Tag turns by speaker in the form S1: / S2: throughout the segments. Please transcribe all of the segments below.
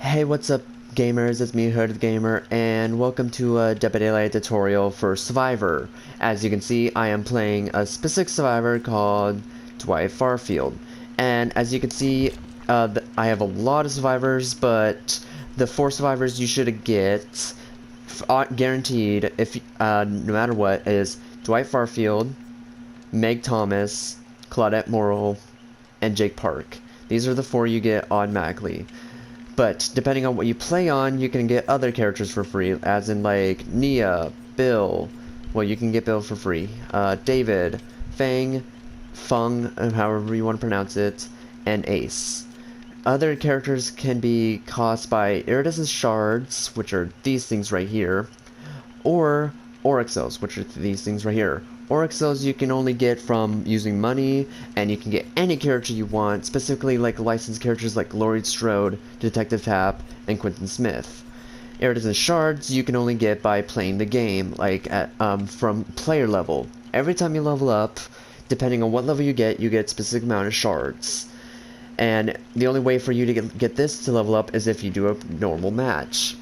S1: Hey, what's up, gamers? It's me, Hood Gamer, and welcome to a Dead by Daylight tutorial for Survivor. As you can see, I am playing a specific survivor called Dwight Farfield. And as you can see, I have a lot of survivors, but the 4 survivors you should get, guaranteed, if no matter what, is Dwight Farfield, Meg Thomas, Claudette Morrill, and Jake Park. These are the 4 you get automatically. But depending on what you play on, you can get other characters for free, as in like Nia, Bill. Well, you can get Bill for free. David, Fang, Fung, however you want to pronounce it, and Ace. Other characters can be cost by iridescent shards, which are these things right here, or Oryx cells, which are these things right here. Oryx cells you can only get from using money, and you can get any character you want, specifically like licensed characters like Laurie Strode, Detective Tapp, and Quentin Smith. Iridescent shards you can only get by playing the game, like from player level. Every time you level up, depending on what level you get a specific amount of shards. And the only way for you to get this to level up is if you do a normal match.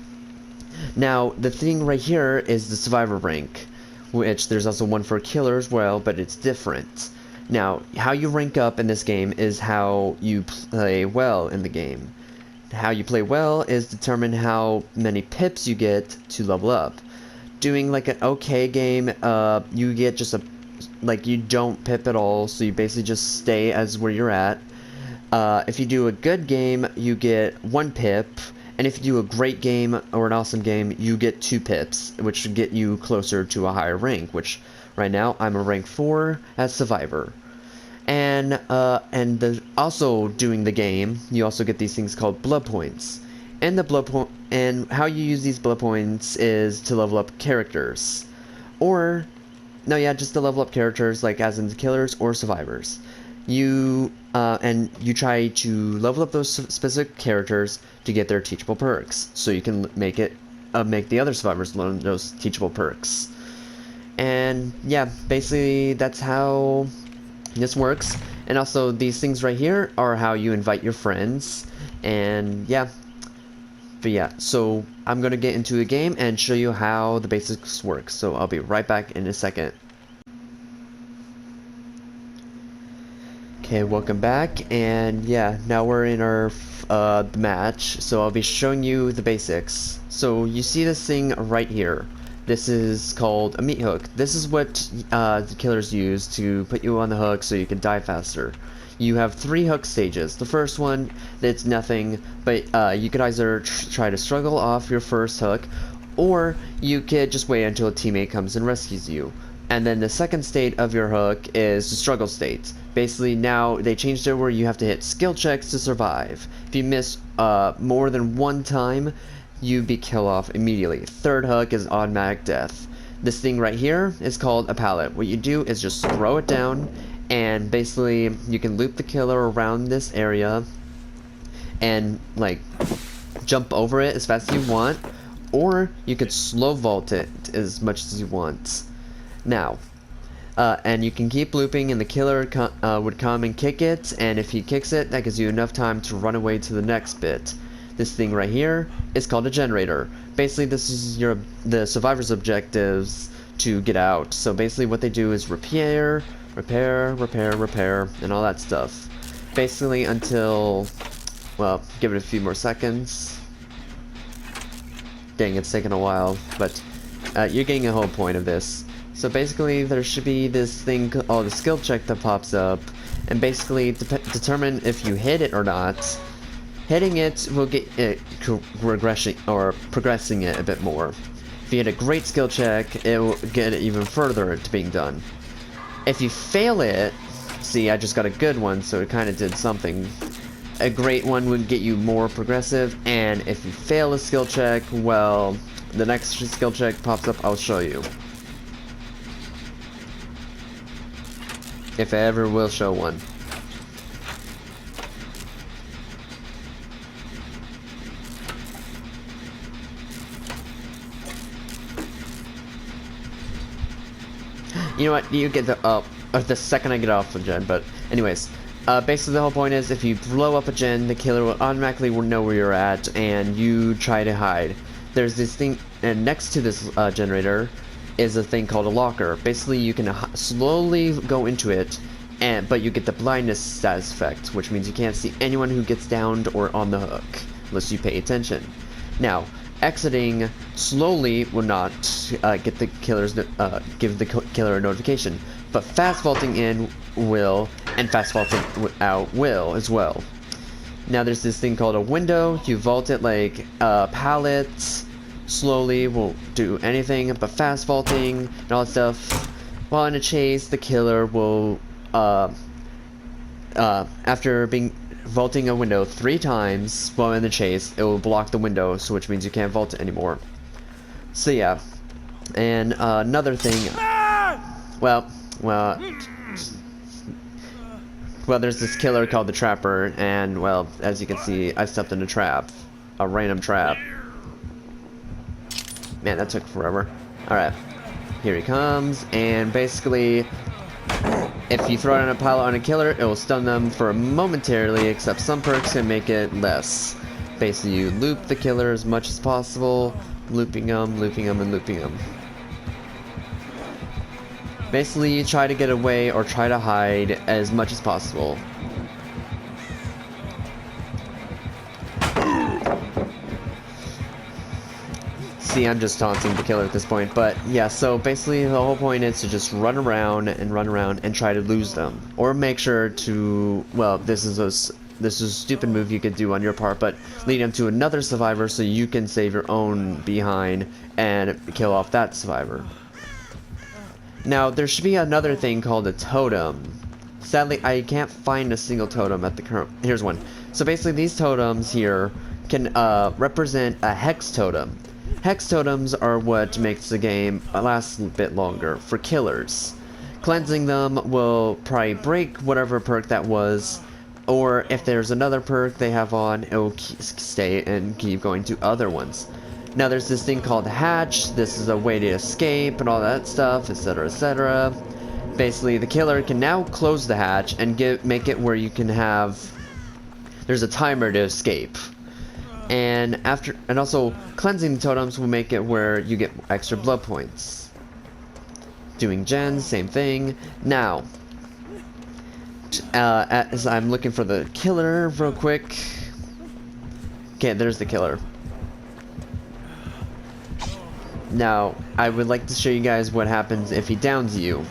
S1: Now, the thing right here is the survivor rank, which there's also one for killer as well, but it's different. Now, how you rank up in this game is how you play well in the game. How you play well is determine how many pips you get to level up. Doing like an okay game, you get just you don't pip at all, so you basically just stay as where you're at. If you do a good game, you get 1 pip. And if you do a great game or an awesome game, you get 2 pips, which should get you closer to a higher rank, which right now I'm a rank 4 as Survivor. And also doing the game, you also get these things called blood points. And how you use these blood points is to level up characters. Just to level up characters, like as in the killers or survivors. You try to level up those specific characters to get their teachable perks, so you can make the other survivors learn those teachable perks. And yeah, basically that's how this works. And also these things right here are how you invite your friends. And yeah, so I'm gonna get into the game and show you how the basics work. So I'll be right back in a second. Okay, welcome back, and yeah, now we're in our match, so I'll be showing you the basics. So you see this thing right here. This is called a meat hook. This is what the killers use to put you on the hook so you can die faster. You have 3 hook stages. The first one, it's nothing, but you could either try to struggle off your first hook, or you could just wait until a teammate comes and rescues you. And then the second state of your hook is the struggle state. Basically, now they changed it where you have to hit skill checks to survive. If you miss more than 1 time, you'd be killed off immediately. Third hook is automatic death. This thing right here is called a pallet. What you do is just throw it down, and basically you can loop the killer around this area and like jump over it as fast as you want, or you could slow vault it as much as you want. Now, and you can keep looping, and the killer would come and kick it, and if he kicks it, that gives you enough time to run away to the next bit. This thing right here is called a generator. Basically, this is the survivor's objectives to get out. So basically what they do is repair, and all that stuff. Basically until, well, give it a few more seconds. Dang, it's taking a while, but you're getting the whole point of this. So basically, there should be this thing called a skill check that pops up, and basically determine if you hit it or not. Hitting it will get it progressing it a bit more. If you hit a great skill check, it will get it even further to being done. If you fail it, see, I just got a good one, so it kind of did something. A great one would get you more progressive, and if you fail a skill check, well, the next skill check pops up, I'll show you. If I ever will show one. You know what? You get the second I get off the gen, but anyways, Basically, the whole point is if you blow up a gen, the killer will automatically know where you're at, and you try to hide. There's this thing, and next to this generator is a thing called a locker. Basically, you can slowly go into it, but you get the blindness status effect, which means you can't see anyone who gets downed or on the hook, unless you pay attention. Now, exiting slowly will not get the killer's give the killer a notification, but fast vaulting in will, and fast vaulting out will as well. Now there's this thing called a window. You vault it like pallets. Slowly won't do anything, but fast vaulting and all that stuff. While in a chase, the killer will after being vaulting a window 3 times while in the chase, it will block the window, so which means you can't vault it anymore. So yeah, and another thing. Well, there's this killer called the Trapper, and well, as you can see, I stepped in a trap, a random trap. Man, that took forever. Alright, here he comes, and basically, if you throw it on a pallet on a killer, it will stun them for momentarily, except some perks can make it less. Basically, you loop the killer as much as possible, looping them, and looping them. Basically, you try to get away or try to hide as much as possible. See, I'm just taunting the killer at this point, but yeah, so basically the whole point is to just run around and try to lose them. Or make sure to, well, this is a stupid move you could do on your part, but lead them to another survivor so you can save your own behind and kill off that survivor. Now, there should be another thing called a totem. Sadly, I can't find a single totem at the current... Here's one. So basically, these totems here can represent a hex totem. Hex totems are what makes the game last a bit longer for killers. Cleansing them will probably break whatever perk that was, or if there's another perk they have on, it will stay and keep going to other ones. Now there's this thing called hatch. This is a way to escape and all that stuff, etc, etc. Basically, the killer can now close the hatch and make it where you can have... There's a timer to escape. And also, cleansing the totems will make it where you get extra blood points. Doing gens, same thing. Now, as I'm looking for the killer real quick. Okay, there's the killer. Now, I would like to show you guys what happens if he downs you.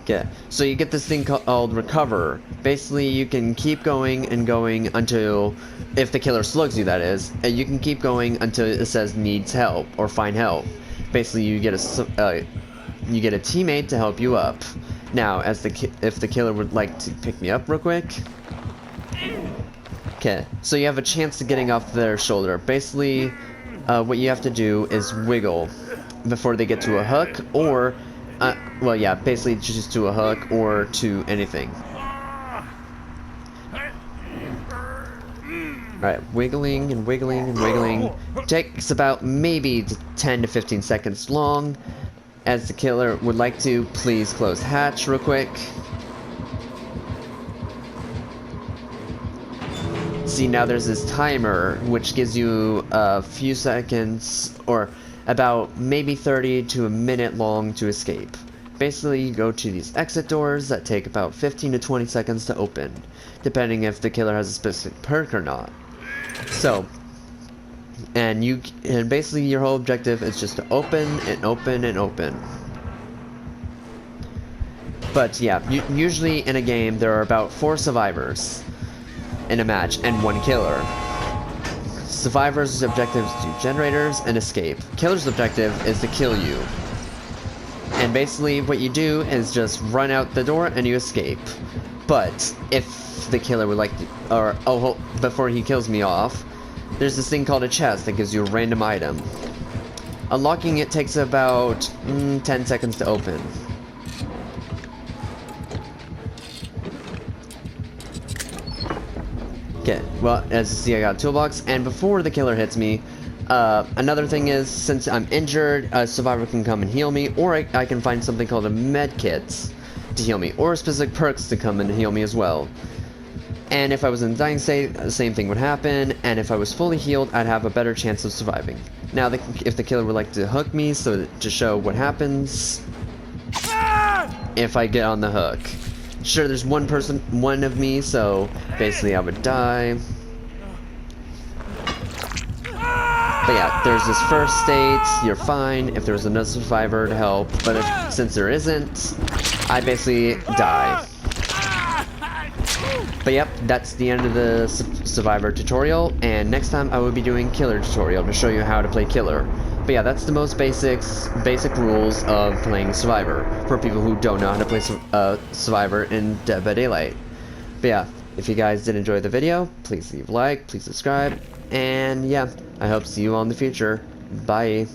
S1: Okay, so you get this thing called recover. Basically, you can keep going and going until, if the killer slugs you, that is, and you can keep going until it says needs help or find help. Basically, you get a teammate to help you up. Now, if the killer would like to pick me up real quick. Okay, so you have a chance of getting off their shoulder. Basically, what you have to do is wiggle before they get to a hook, or, well, yeah, basically just to a hook or to anything. Alright, wiggling and wiggling and wiggling. Takes about maybe 10 to 15 seconds long. As the killer would like to, please close hatch real quick. See, now there's this timer, which gives you a few seconds, or about maybe 30 to a minute long to escape. Basically, you go to these exit doors that take about 15 to 20 seconds to open, depending if the killer has a specific perk or not. So, and basically your whole objective is just to open and open and open. But yeah, usually in a game there are about 4 survivors in a match and 1 killer. Survivors' objective is to do generators and escape. Killer's objective is to kill you. And basically what you do is just run out the door and you escape. But if the killer would like to, before he kills me off, there's this thing called a chest that gives you a random item. Unlocking it takes about 10 seconds to open. Okay, Well, as you see, I got a toolbox, and before the killer hits me, another thing is, since I'm injured, a survivor can come and heal me, or I can find something called a med kit to heal me, or specific perks to come and heal me as well. And if I was in a dying state, the same thing would happen, and if I was fully healed, I'd have a better chance of surviving. Now, if the killer would like to hook me, so to show what happens if I get on the hook. Sure, there's one of me, so basically I would die. But yeah, there's this first state, you're fine if there's another survivor to help, but since there isn't, I basically die. But yep, that's the end of the survivor tutorial, and next time I will be doing killer tutorial to show you how to play killer. But yeah, that's the most basic rules of playing survivor for people who don't know how to play survivor in Dead by Daylight. But yeah, if you guys did enjoy the video, please leave a like, please subscribe, and yeah, I hope to see you all in the future. Bye.